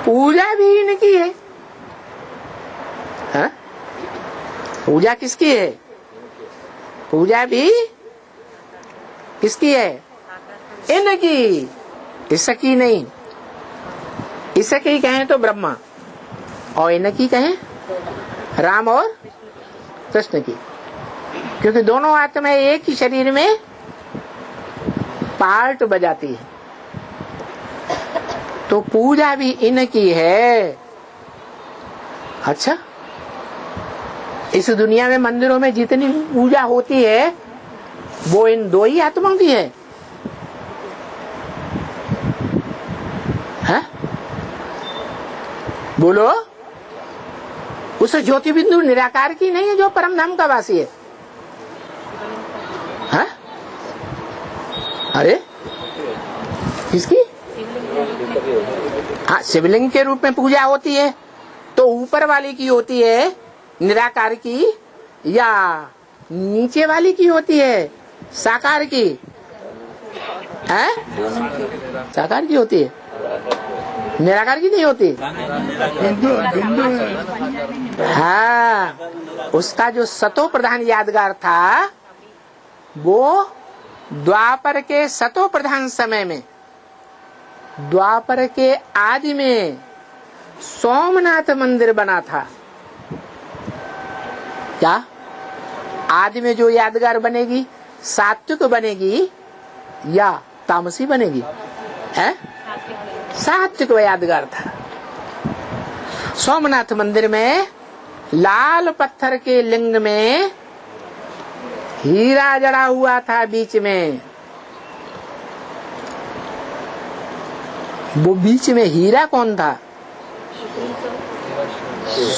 पूजा भी इनकी है। हाँ? पूजा किसकी है? पूजा भी किसकी है? इनकी, इसकी नहीं। इसकी कहें तो ब्रह्मा, और इनकी कहें राम और कृष्ण की, क्योंकि दोनों आत्माएं एक ही शरीर में पार्ट बजाती है। तो पूजा भी इनकी है। अच्छा, इस दुनिया में मंदिरों में जितनी पूजा होती है वो इन दो ही आत्माओं की है। है? बोलो, उस ज्योति बिंदु निराकार की नहीं है जो परम धाम का वासी है? है? अरे किसकी? हाँ, शिवलिंग के रूप में पूजा होती है तो ऊपर वाली की होती है निराकार की, या नीचे वाली की होती है साकार की? है? साकार की होती है, निराकार की नहीं होती। हाँ, उसका जो सतो प्रधान यादगार था वो द्वापर के सतो प्रधान समय में, द्वापर के आदि में सोमनाथ मंदिर बना था। क्या आदि में जो यादगार बनेगी सात्विक बनेगी या तामसी बनेगी? है? सात्विक यादगार था। सोमनाथ मंदिर में लाल पत्थर के लिंग में हीरा जड़ा हुआ था बीच में। वो बीच में हीरा कौन था?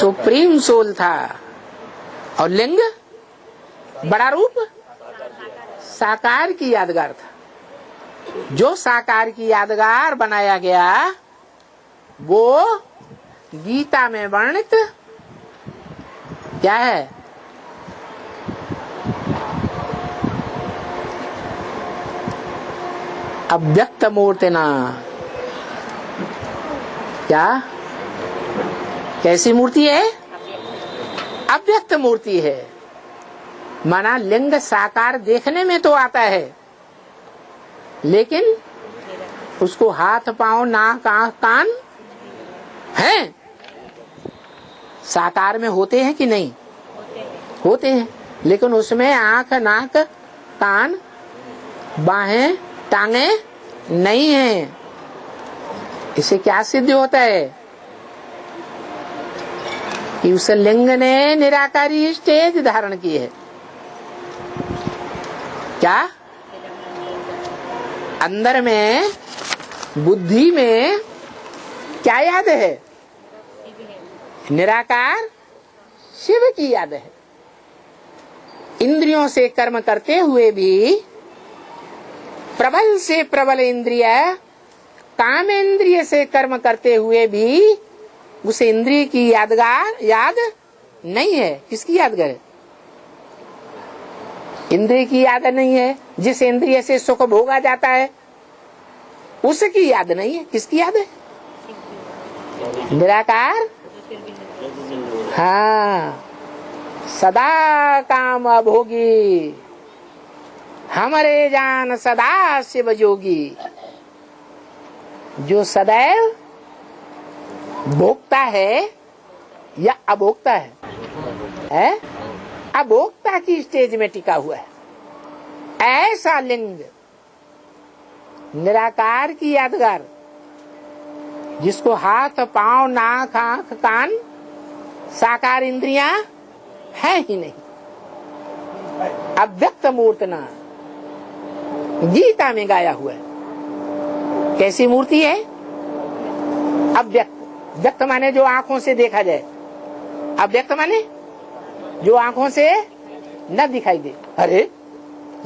सुप्रीम सोल था। और लिंग बड़ा रूप साकार की यादगार था। जो साकार की यादगार बनाया गया वो गीता में वर्णित क्या है? अव्यक्त मूर्तिना। क्या? कैसी मूर्ति है? अव्यक्त मूर्ति है। माना लिंग साकार देखने में तो आता है, लेकिन उसको हाथ पांव नाक आंख कान हैं साकार में होते हैं कि नहीं? होते हैं, लेकिन उसमें आंख नाक कान बाहें टांगे नहीं हैं। इसे क्या सिद्ध होता है कि उस लिंग ने निराकारी स्टेज धारण की है। क्या? अंदर में बुद्धि में क्या याद है? निराकार शिव की याद है। इंद्रियों से कर्म करते हुए भी प्रबल से प्रबल इंद्रिय काम इंद्रिय से कर्म करते हुए भी उस इंद्रिय की यादगार याद नहीं है। किसकी यादगार है? इंद्रिय की याद नहीं है। जिस इंद्रिय से सुख भोगा जाता है उसकी याद नहीं है। किसकी याद है? निराकार। हाँ, सदा काम अभोगी हमारे जान सदा शिव जोगी। जो सदैव भोगता है या अभोक्ता है? अभोक्ता की स्टेज में टिका हुआ है। ऐसा लिंग निराकार की यादगार, जिसको हाथ पांव नाक आंख कान साकार इंद्रियां है ही नहीं। अव्यक्त मूर्तना गीता में गाया हुआ है। कैसी मूर्ति है? अव्यक्त। व्यक्त माने जो आंखों से देखा जाए, अव्यक्त माने जो आंखों से न दिखाई दे। अरे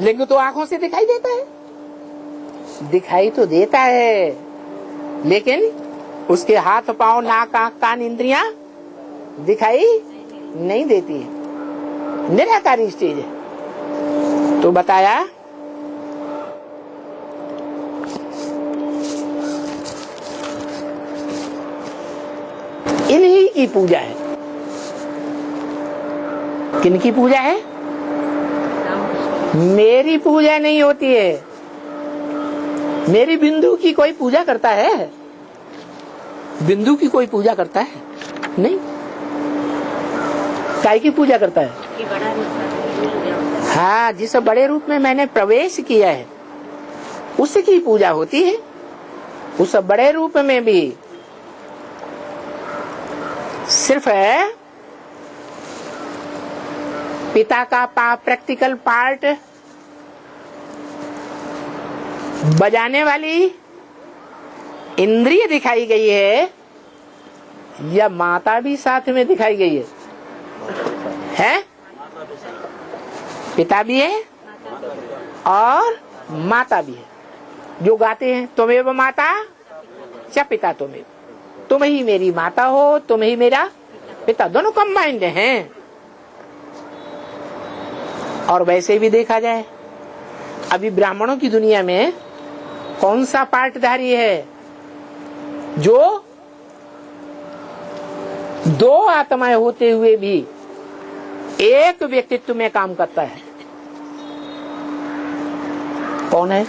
लिंग तो आंखों से दिखाई देता है। दिखाई तो देता है, लेकिन उसके हाथ पांव नाक आंख कान इंद्रियां दिखाई नहीं देती है। निराकारी स्टेज है। तो बताया इन्हीं की पूजा है। किनकी पूजा है? मेरी पूजा नहीं होती है। मेरी बिंदु की कोई पूजा करता है? बिंदु की कोई पूजा करता है? नहीं। काय की पूजा करता है? हाँ, जिस बड़े रूप में मैंने प्रवेश किया है उसकी पूजा होती है। उस बड़े रूप में भी सिर्फ पिता का प्रैक्टिकल पार्ट बजाने वाली इंद्रिय दिखाई गई है, या माता भी साथ में दिखाई गई है? पिता भी है और माता भी है, जो गाते हैं त्वमेव माता च पिता त्वमेव, तुम ही मेरी माता हो, तुम ही मेरा पिता, दोनों कंबाइंड हैं। और वैसे भी देखा जाए, अभी ब्राह्मणों की दुनिया में कौन सा पार्टधारी है जो दो आत्माएं होते हुए भी एक व्यक्तित्व में काम करता है? कौन है?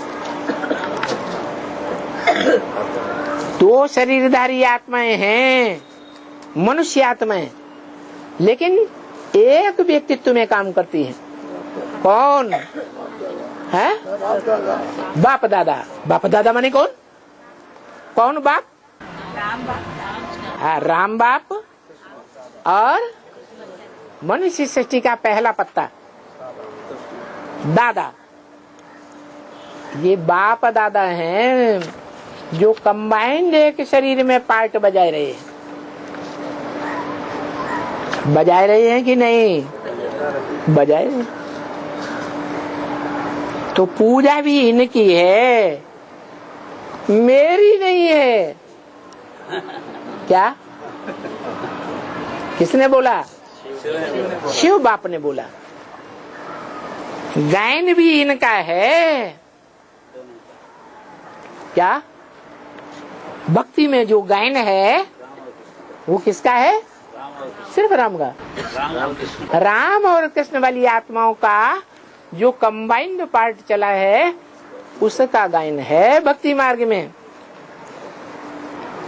दो शरीरधारी आत्माएं हैं, मनुष्य आत्माएं, लेकिन एक व्यक्तित्व में काम करती हैं। कौन है? बाप दादा। बाप दादा माने कौन? कौन बाप? राम बाप और मनुष्य सृष्टि का पहला पत्ता दादा। ये बाप दादा हैं जो कंबाइंड एक शरीर में पार्ट बजाए रहे हैं। बजाए रहे हैं कि नहीं? बजाए रहे। तो पूजा भी इनकी है, मेरी नहीं है। क्या? किसने बोला? शिव बाप ने बोला। गायन भी इनका है। क्या? भक्ति में जो गायन है वो किसका है? सिर्फ राम का। राम और कृष्ण वाली आत्माओं का जो कंबाइंड पार्ट चला है उसका गायन है भक्ति मार्ग में।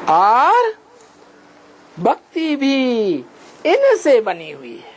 और भक्ति भी इनसे बनी हुई है।